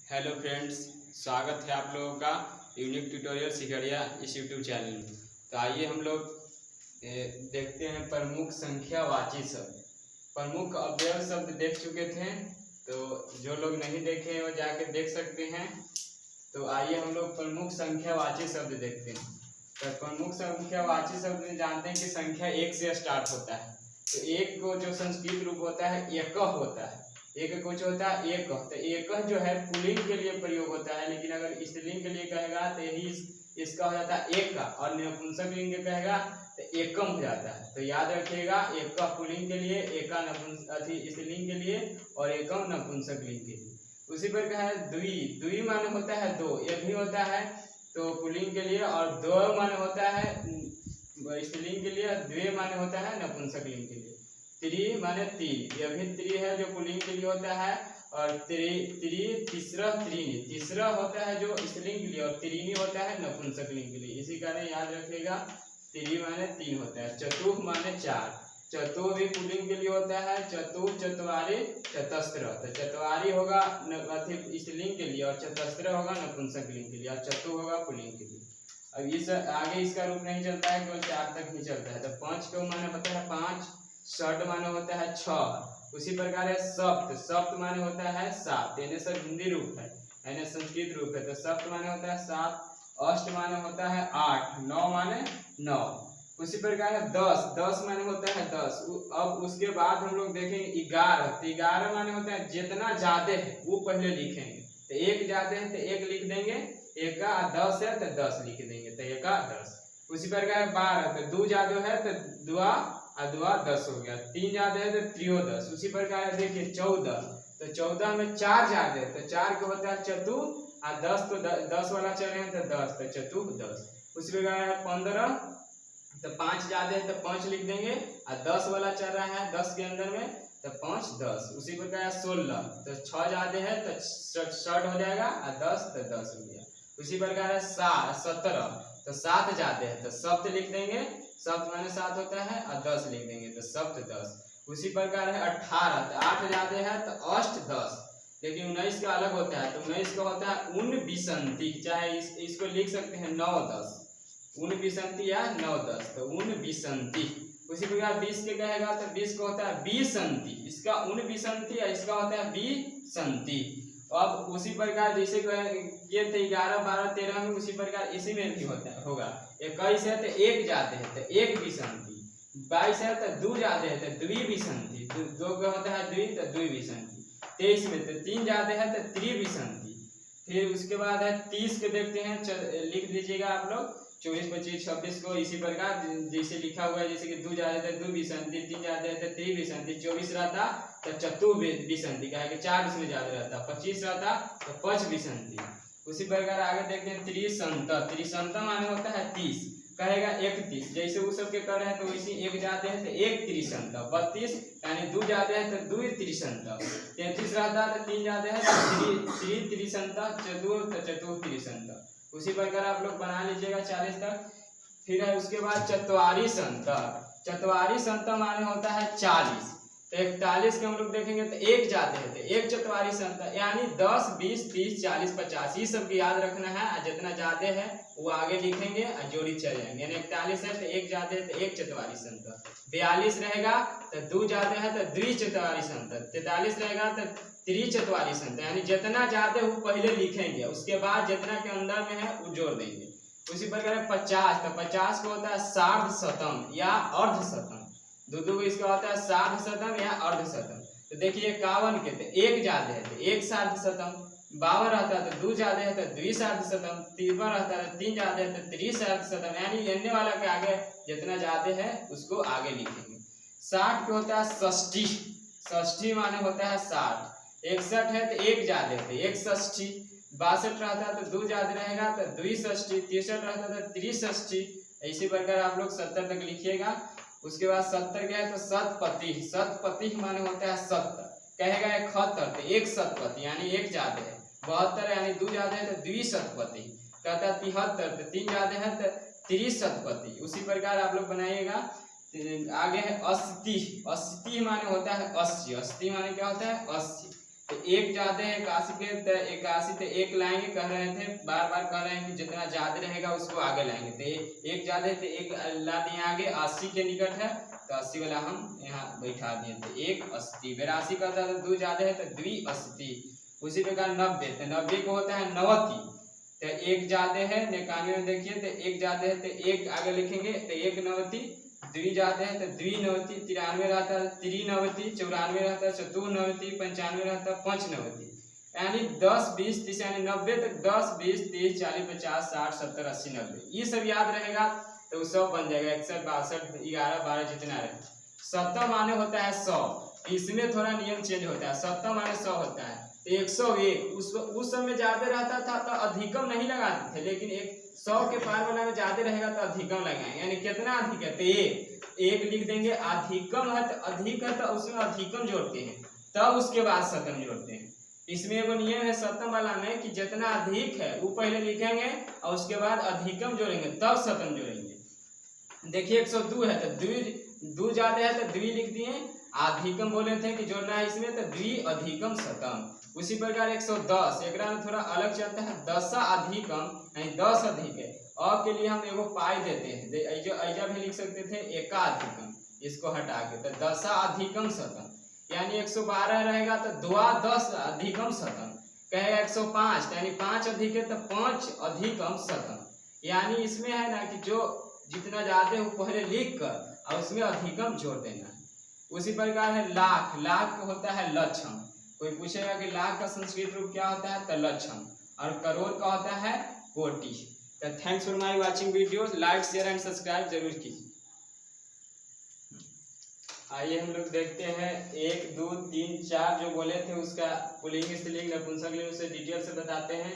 Hello friends, स्वागत है आप लोगों का यूनिक ट्यूटोरियल सिकरिया इस यूट्यूब चैनल में। तो आइए हम लोग देखते हैं प्रमुख संख्यावाची शब्द। प्रमुख अवयव शब्द देख चुके थे, तो जो लोग नहीं देखे हैं वो जाके देख सकते हैं। तो आइए हम लोग प्रमुख संख्यावाची शब्द देखते हैं। तो प्रमुख संख्यावाची शब्द में जानते हैं कि संख्या एक से स्टार्ट होता है। तो एक को जो संस्कृत रूप होता है एक होता है, एक कुछ होता है एक। तो एक जो है पुल्लिंग के लिए प्रयोग होता है, लेकिन अगर स्त्रीलिंग के लिए कहेगा तो यही इसका हो जाता है एक का, और नपुंसक लिंग कहेगा तो एकम हो जाता है। तो याद रखिएगा, एक का पुल्लिंग के लिए, एक का स्त्रीलिंग के लिए और एकम नपुंसक लिंग के लिए। उसी पर कहा है द्वि। द्वि माने होता है दो, एक भी होता है तो पुल्लिंग के लिए, और दो माने होता है स्त्रीलिंग के लिए, द्वे माने होता है नपुंसक लिंग के लिए। त्रि माने तीन, यह भी त्रि है जो पुल्लिंग के लिए होता है, और तीसरा त्रीनी, तीसरा होता है जो स्त्रीलिंग के लिए, और त्रीनी होता है नपुंसक लिंग के लिए। इसी कारण याद रखिएगा, त्रि माने तीन होता है। चतुर्थ माने चार, चतुर भी पुल्लिंग के लिए होता है। चतुर, चत्वारि, चतस्त्र। तो चत्वारि होगा स्त्रीलिंग के लिए, और चतस्त्र होगा नपुंसक लिंग के लिए, और चतुर होगा पुल्लिंग के लिए। अब इस आगे इसका रूप नहीं चलता है, केवल चार तक ही चलता है। तो पांच को माने होता है पांच, षड माने होता है छह। उसी प्रकार है सप्त। सप्त माने होता है सात, यानी सब हिंदी रूप है, यानी संस्कृत रूप है। तो सप्त माने होता है सात। अष्ट माने होता है आठ। नौ माने नौ। उसी प्रकार है दस। दस माने होता है दस। अब उसके बाद हम लोग देखेंगे ग्यारह। तो ग्यारह माने होता है जितना ज्यादा है वो पहले लिखेंगे। तो एक ज्यादा है तो एक लिख देंगे, एक का 10 है तो 10 लिख देंगे, तो एक का 10। उसी प्रकार 12। तो दो ज्यादा है तो दुआ दुआ 10 हो गया। तीन ज्यादा है तो त्रयोदश। उसी प्रकार देखिए 14। तो 14 में चार ज्यादा है तो चार को होता है चतुर, और 10 तो 10 वाला चल रहे हैं तो 10, तो चतुर्दश। उसी प्रकार है 15। तो पांच ज्यादा है तो 5 लिख देंगे, और 10 वाला चल रहा है 10 के अंदर में, तो 5 10। उसी प्रकार 16। तो 6 ज्यादा है तो 60 हो जाएगा, और 10 तो 10 हो गया। उसी प्रकार है 17। तो 7 ज्यादा है तो सप्त लिख देंगे, सप्त माने 7 होता है, और 10 लिख देंगे तो सप्त 10। उसी प्रकार है 18। तो 8 ज्यादा है तो अष्ट 10, लेकिन 19 का अलग होता है। तो 19 का होता है उन बिसंती, चाहे इसको लिख सकते हैं 9 10, उन बिसंती या 9 10, तो उन बिसंती। उसी प्रकार 20 के कहेगा तो 20 का होता है बिसंती, इसका उन बिसंती है, इसका होता है बिसंती। अब उसी प्रकार जैसे ये थे 11 12 13 में, उसी प्रकार इसी में भी होता है होगा। 21 है तो एक जाते हैं तो एक बिसंती। 22 है तो दो जाते हैं तो द्विबिसंती। दो का होता है द्वि तो द्विबिसंती। 23 में तो तीन जाते हैं तो त्रिबिसंती। फिर उसके बाद है 30 के देखते हैं, लिख दीजिएगा आप लोग 24 25 26 को इसी प्रकार जैसे लिखा हुआ है, जैसे कि दो जाते हैं तो द्विबिसंती, तीन जाते हैं तो त्रिबिसंती, 24 रहता तो चतुर्बिसंती, कहा कि चार उसमें ज्यादा रहता, 25 रहता तो पंचबिसंती। उसी प्रकार आगे देखते हैं त्रिसंत। त्रिसंत माने होता है 30, कहेगा 31, जैसे वो सब के कर रहे हैं तो वैसे एक जाते हैं तो एक त्रिसंत। 32 यानी दो जाते हैं तो दो त्रिसंत। 33 रहता है तो तीन जाते हैं तो त्रि त्रिसंत, चतुर तो चतुर त्रिसंत। उसी प्रकार आप लोग बना लीजिएगा 40 तक। फिर है उसके बाद चतवारी संत। चतवारी संत माने होता है 40। तो 41 के हम लोग देखेंगे तो एक जाते हैं तो एक चतवारी संत, यानी 10 20 30 40 50 ये सब याद रखना है, और जितना ज्यादा है वो आगे लिखेंगे और जोड़ी चल जाएंगे। यानी 41 है तो एक जाते हैं तो एक चतवारी संत। 42 रहेगा तो दो जाते हैं तो द्विचतवारी संत। 43 रहेगा तो त्रिचतवारी संत, यानी जितना ज्यादा वो पहले लिखेंगे, उसके बाद जितना के अंदर में है वो जोड़ देंगे। उसी प्रकार 50। तो 50 को होता है सार्ध शतम या अर्ध शतम। दो इसका होता है सार्ध शतम या अर्ध शतम। तो देखिए 51 के तो एक ज्यादा है तो एक सार्ध शतम। 52 रहता है तो दो ज्यादा है तो द्विसार्ध शतम। 53 रहता है तो तीन ज्यादा है तो त्रिसार्ध शतम, यानी लेने वाला के आगे जितना ज्यादा है उसको आगे लिखेंगे। 60 के होता है षष्ठी। षष्ठी माने होता है 60। 61 है तो एक ज्यादा है तो एक षष्ठी। 62 रहता है तो दो ज्यादा रहेगा तो द्विषष्ठी। 63 रहता है तो त्रिषष्ठी। इसी प्रकार आप लोग 70 तक लिखिएगा। उसके बाद 70 क्या है तो शतपति। शतपति माने होता है 70, कहेगा 71 तो एक शतपति, यानी एक ज्यादा है। 72 यानी दो ज्यादा है तो द्विशतपति। कहता 73 तो तीन ज्यादा है तो त्रिशतपति। उसी प्रकार आप लोग बनाइएगा। आगे है 80। 80 माने होता है 80। 80 माने क्या होता है 80। तो एक ज्यादा है 81 के, तो 81 तो एक लाएंगे, कह रहे थे बार बार कह रहे हैं कि जितना ज्यादा रहेगा उसको आगे लाएंगे। तो एक ज्यादा है तो एक ला दिए आगे, 80 के निकट है तो 80 वाला हम यहाँ बैठा दिए। तो 180, 82 का था तो 2 ज्यादा है तो 280। उसी प्रकार 90, तो 90 को होता है 90, तो एक ज्यादा है 91 में देखिए, तो एक ज्यादा है तो एक आगे लिखेंगे तो 190, 2 ज्यादा है तो 290, 93 रहता है 390, 94 रहता है 94, 95 रहता है 95, यानी 10 20 30 यानी 90 तक 10 20 30 40 50 60 70 80 90 ये सब याद रहेगा तो 100 बन जाएगा। 61 62 11 12 जितना रहे। 70 माने होता है 100, इसमें थोड़ा नियम चेंज होता है। 70 माने 100 होता है तो 101 उस समय ज्यादा रहता था तो अधिकम नहीं लगाते थे, लेकिन 100 के पार वाला में ज्यादा रहेगा तो अधिकम लगाएंगे। यानी कितना अधिक है तो एक लिख देंगे, अधिकम है तो अधिक है तो उसमें अधिकम जोड़ते हैं, तब उसके बाद शतम जोड़ते हैं। इसमें एगो नियम है शतम वाला में कि जितना अधिक है वो पहले लिखेंगे और उसके बाद अधिकम जोड़ेंगे तब शतम जोड़ेंगे। देखिए 102 है तो 2 ज्यादा है तो 2 लिख दिए, अधिकम बोले थे कि जोड़ना है इसमें तो 2 अधिकम शतम। उसी प्रकार 110 एक में थोड़ा अलग चलता है, 10 अधिकम यानी 10 अधिक है। और के लिए हम एगो पाई देते हैं, ऐजा भी लिख सकते थे एका अधिकम, इसको हटा के तो 10 अधिकम शतम, यानी 112 रहेगा तो 2 10 अधिकम शतम। कहेगा 105 यानी 5 अधिक है तो 5 अधिकम शतम। यानी इसमें है ना कि जो जितना ज्यादा वो पहले लिख कर और उसमें अधिकम जोड़ देना। उसी प्रकार है लाख, लाख होता है लक्षम। कोई पूछेगा कि लाख का संस्कृत रूप क्या होता है तो लक्षम, और करोड़ का होता है कोटि। तो thanks for my watching videos, like share and subscribe जरूर कीजिए। आइए हम लोग देखते हैं 1 2 3 4 जो बोले थे उसका पुल्लिंग स्त्रीलिंग नपुंसकलिंग उसे डिटेल से बताते हैं।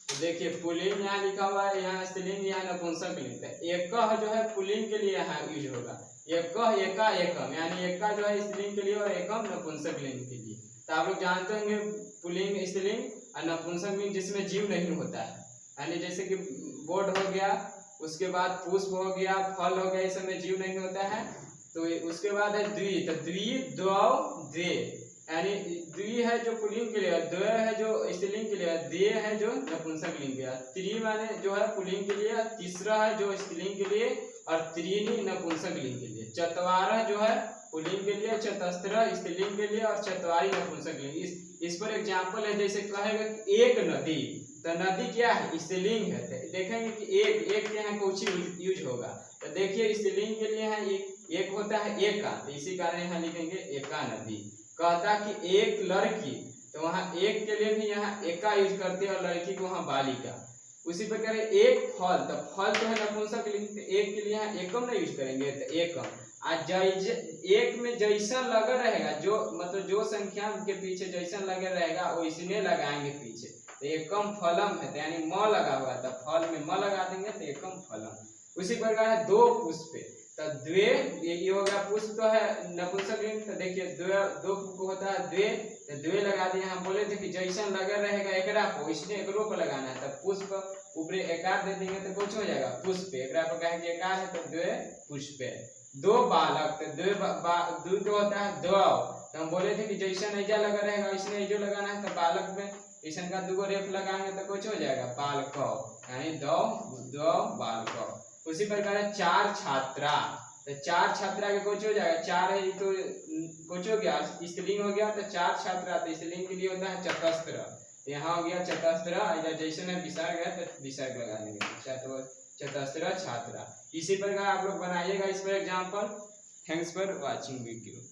तो देखिए पुल्लिंग यहाँ लिखा हुआ है, यहाँ स्त्रीलिंग यहाँ नपुंसकलिंग। एक जो है पुल्लिंग के लिए यहाँ यूज होगा, एक एका एकम, यानी एका जो है स्त्रीलिंग के लिए और एकम नपुंसकलिंग के लिए। तो आप लोग जानते होंगे पुल्लिंग स्त्रीलिंग और नपुंसकलिंग जिसमें जीव नहीं होता है, यानी जैसे कि बोर्ड हो गया, उसके बाद पुष्प हो गया, फल हो गया, इस समय जीव नहीं होता है। तो उसके बाद है द्वि, तो द्वि द्वौ द्वे, यानी द्वि है जो पुल्लिंग के लिए, द्वय है जो स्त्रीलिंग के लिए, द्वे है जो नपुंसकलिंग के लिए, त्रि माने जो है पुल्लिंग के लिए, तीसरा है जो स्त्रीलिंग के लिए, और त्रीनि नपुंसकलिंग के लिए, चत्वारः जो है पुल्लिंग के लिए, चतस्र स्त्रीलिंग के लिए और चत्वारी नपुंसकलिंग। इस पर एग्जांपल है, जैसे कहेगा कि एक नदी, तो नदी क्या है स्त्रीलिंग है, तो देखेंगे कि एक के यहाँ कुछ यूज होगा। तो देखिए स्त्रीलिंग के लिए है एक होता है एका, तो इसी कारण यहाँ लिखेंगे एका नदी। कहता कि एक लड़की, तो वहाँ एक के लिए भी यहाँ एका यूज करते हैं और लड़की को वहाँ बालिका। उसी प्रकार एक फल, तो फल जो है नपुंसकलिंग, तो एक के लिए यहाँ एकम नहीं यूज करेंगे तो एकम। आज एक में जैसा लगा रहेगा, जो मतलब जो संख्या के पीछे जैसा लगे रहेगा वो इसमें लगाएंगे पीछे, तो एकम फलम है, तो यानी म लगा हुआ था, फल में म लगा देंगे तो एकम फलम। उसी प्रकार है 2 पुष्प, तो द्वे ये हो गया, पुष्प तो है नपुंसकलिंग, तो देखिए 2 को होता है द्वे, तो द्वे लगा दिए। हम बोले थे कि जैसा लगा रहेगा एकरा को इसमें एकरो पर लगाना है, तो पुष्प ऊपर एकार दे देंगे तो कुछ हो जाएगा पुष्प, एकरा पर कहेंगे एकार है तो द्वे पुष्प। 2 बालक, तो द्वे जो होता है द्वौ, तो हम बोले थे कि जैसा ऐजा लगा रहेगा इसमें ऐजो लगाना है, तो बालक में ऐसा का 2 रेफ लगाएंगे तो कुछ हो जाएगा बालकौ, यानी द्वौ बालकौ। उसी प्रकार 4 छात्रा, तो 4 छात्रा के कुछ हो जाएगा, 4 है तो कुछ हो गया स्त्रीलिंग हो गया, तो 4 छात्रा, तो स्त्रीलिंग के लिए होता है चतस्त्र, तो यहाँ हो गया चतस्त्र, जैसे में विसर्ग है तो विसर्ग लगा देंगे, चतस्त्र छात्रा। इसी प्रकार आप लोग बनाइएगा इस पर example. Thanks for watching video.